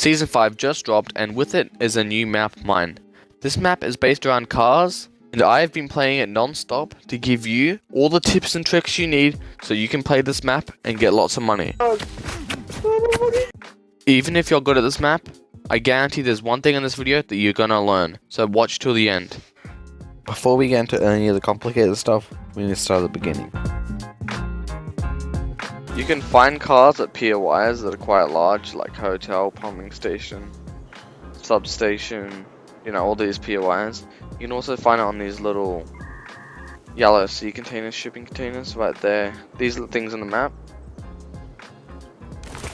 Season 5 just dropped, and with it is a new map, Mine. This map is based around cars, and I have been playing it non-stop to give you all the tips and tricks you need so you can play this map and get lots of money. Even if you're good at this map, I guarantee there's one thing in this video that you're gonna learn, so watch till the end. Before we get into any of the complicated stuff, we need to start at the beginning. You can find cars at POIs that are quite large, like hotel, pumping station, substation, you know, all these POIs. You can also find it on these little yellow sea containers, shipping containers right there. These are the things on the map.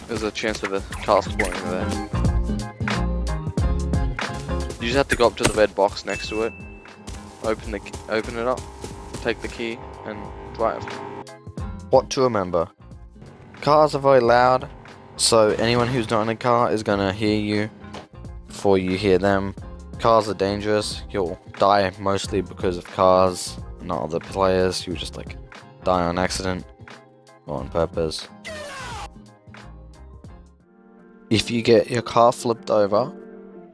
There's a chance of a car spawning there. You just have to go up to the red box next to it, open it up, take the key, and drive. What to remember. Cars are very loud, so anyone who's not in a car is gonna hear you before you hear them. Cars are dangerous. You'll die mostly because of cars, not other players. You just like die on accident or on purpose. If you get your car flipped over,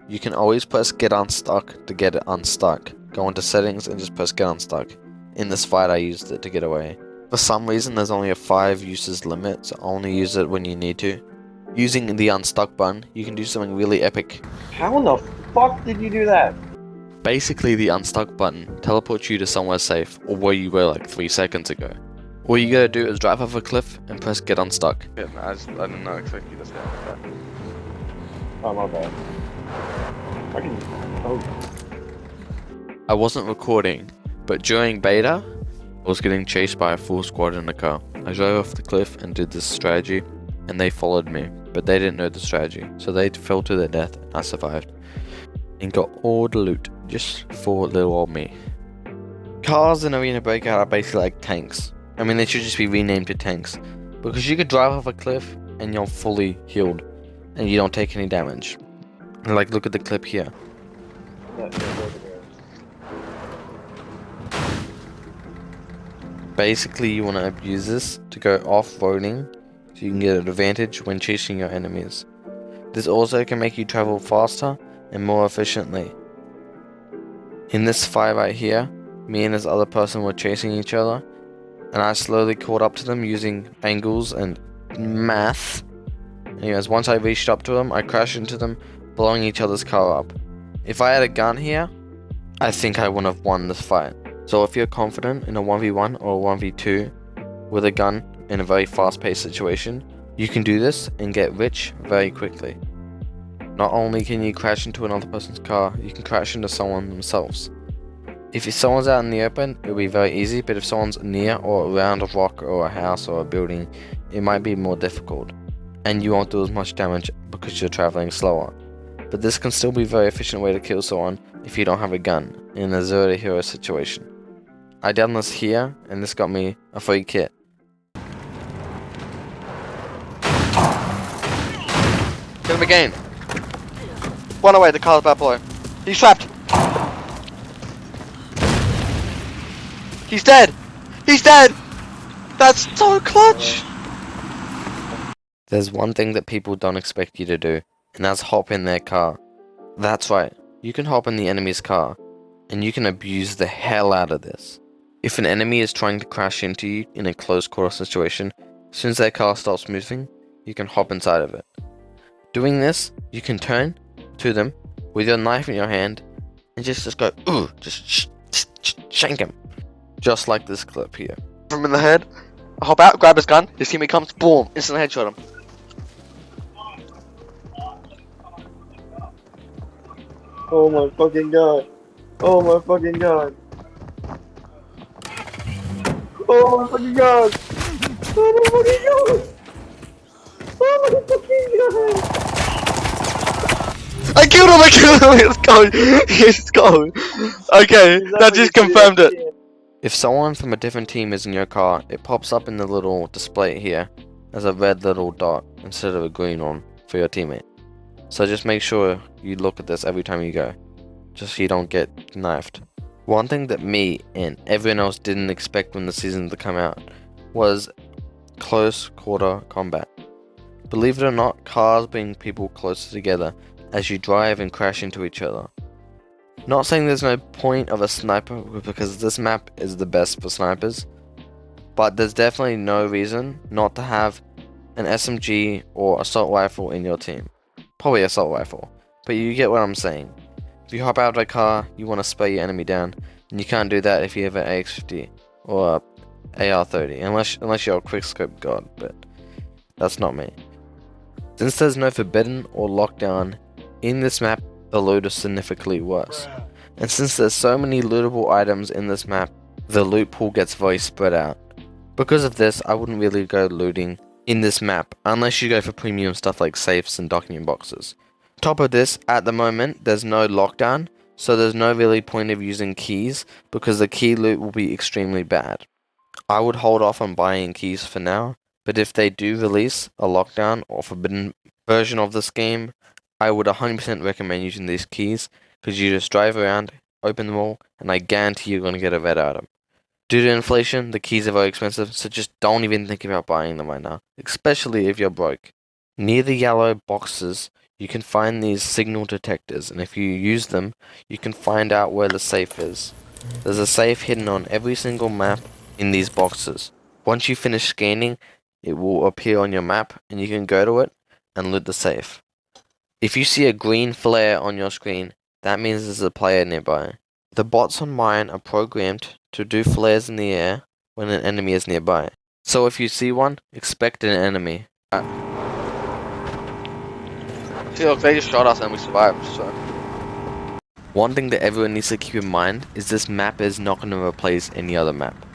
you can always press get unstuck to get it unstuck. Go into settings and just press get unstuck. In this fight I used it to get away. For some reason there's only a 5 uses limit, so only use it when you need to. Using the unstuck button, you can do something really epic. How in the fuck did you do that? Basically the unstuck button teleports you to somewhere safe, or where you were like 3 seconds ago. All you gotta do is drive off a cliff and press get unstuck. Yeah, I did not expect you to say that. Oh my bad. I wasn't recording, but during beta, I was getting chased by a full squad in a car. I drove off the cliff and did this strategy, and they followed me, but they didn't know the strategy, so they fell to their death, and I survived. And got all the loot, just for little old me. Cars in Arena Breakout are basically like tanks. I mean, they should just be renamed to tanks, because you could drive off a cliff, and you're fully healed, and you don't take any damage. Like, look at the clip here. Basically, you want to abuse this to go off-roading so you can get an advantage when chasing your enemies. This also can make you travel faster and more efficiently. In this fight right here, me and this other person were chasing each other, and I slowly caught up to them using angles and math. Anyways, once I reached up to them, I crashed into them, blowing each other's car up. If I had a gun here, I think I would have won this fight. So if you're confident in a 1v1 or a 1v2 with a gun in a very fast-paced situation, you can do this and get rich very quickly. Not only can you crash into another person's car, you can crash into someone themselves. If someone's out in the open, it'll be very easy, but if someone's near or around a rock or a house or a building, it might be more difficult. And you won't do as much damage because you're traveling slower. But this can still be a very efficient way to kill someone if you don't have a gun in a 0 to hero situation. I done this here, and this got me a free kit. Get him again! Run away, the car's bad boy. He's trapped! He's dead! He's dead! That's so clutch! There's one thing that people don't expect you to do, and that's hop in their car. That's right, you can hop in the enemy's car, and you can abuse the hell out of this. If an enemy is trying to crash into you in a close quarter situation, as soon as their car stops moving, you can hop inside of it. Doing this, you can turn to them with your knife in your hand and just go, ooh, just shank him. Just like this clip here. From in the head, I hop out, grab his gun, his teammate comes, boom, instant headshot him. Oh my fucking god. Oh my fucking god. Oh my fucking god. Oh my fucking god. Oh my fucking god. I killed him, let's go, let's go. Okay, that just confirmed it. If someone from a different team is in your car, it pops up in the little display here as a red little dot instead of a green one for your teammate. So just make sure you look at this every time you go, just so you don't get knifed. One thing that me and everyone else didn't expect when the season to come out was close quarter combat. Believe it or not, cars bring people closer together as you drive and crash into each other. Not saying there's no point of a sniper because this map is the best for snipers, but there's definitely no reason not to have an SMG or assault rifle in your team. Probably assault rifle, but you get what I'm saying. If you hop out of a car, you want to spray your enemy down, and you can't do that if you have an AX-50 or a AR-30, unless you're a quickscope god, but that's not me. Since there's no forbidden or lockdown in this map, the loot is significantly worse. And since there's so many lootable items in this map, the loot pool gets very spread out. Because of this, I wouldn't really go looting in this map unless you go for premium stuff like safes and document boxes. Top of this, at the moment, there's no lockdown, so there's no really point of using keys because the key loot will be extremely bad. I would hold off on buying keys for now, but if they do release a lockdown or forbidden version of this game, I would 100% recommend using these keys because you just drive around, open them all, and I guarantee you're going to get a red item. Due to inflation, the keys are very expensive, so just don't even think about buying them right now, especially if you're broke. Near the yellow boxes, you can find these signal detectors, and if you use them, you can find out where the safe is. There's a safe hidden on every single map in these boxes. Once you finish scanning, it will appear on your map, and you can go to it and loot the safe. If you see a green flare on your screen, that means there's a player nearby. The bots on mine are programmed to do flares in the air when an enemy is nearby. So if you see one, expect an enemy. See, look, they just shot us and we survived, so. One thing that everyone needs to keep in mind is this map is not going to replace any other map.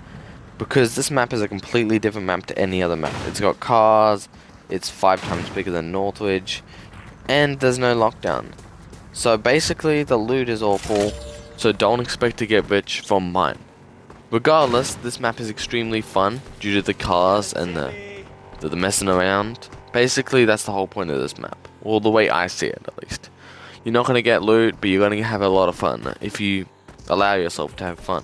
Because this map is a completely different map to any other map. It's got cars, it's 5 times bigger than Northridge, and there's no lockdown. So basically the loot is all full, so don't expect to get rich from mine. Regardless, this map is extremely fun due to the cars and the messing around. Basically, that's the whole point of this map. Well, the way I see it, at least. You're not going to get loot, but you're going to have a lot of fun if you allow yourself to have fun.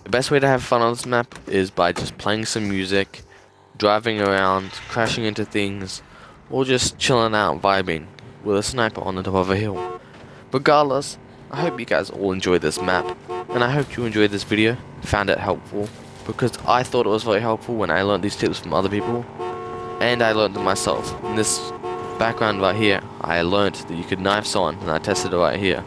The best way to have fun on this map is by just playing some music, driving around, crashing into things, or just chilling out, vibing with a sniper on the top of a hill. Regardless, I hope you guys all enjoyed this map, and I hope you enjoyed this video, found it helpful, because I thought it was very helpful when I learned these tips from other people, and I learned them myself. In this background right here, I learned that you could knife someone, and I tested it right here.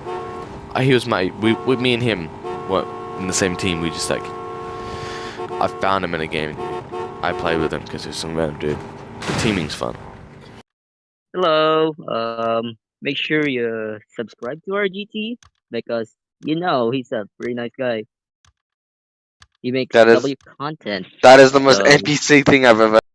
He was with me and him were in the same team. We just I found him in a game. I played with him because he was some random dude. The teaming's fun. Hello. Make sure you subscribe to our GT because he's a pretty nice guy. He makes That is W content. that is the most So NPC thing I've ever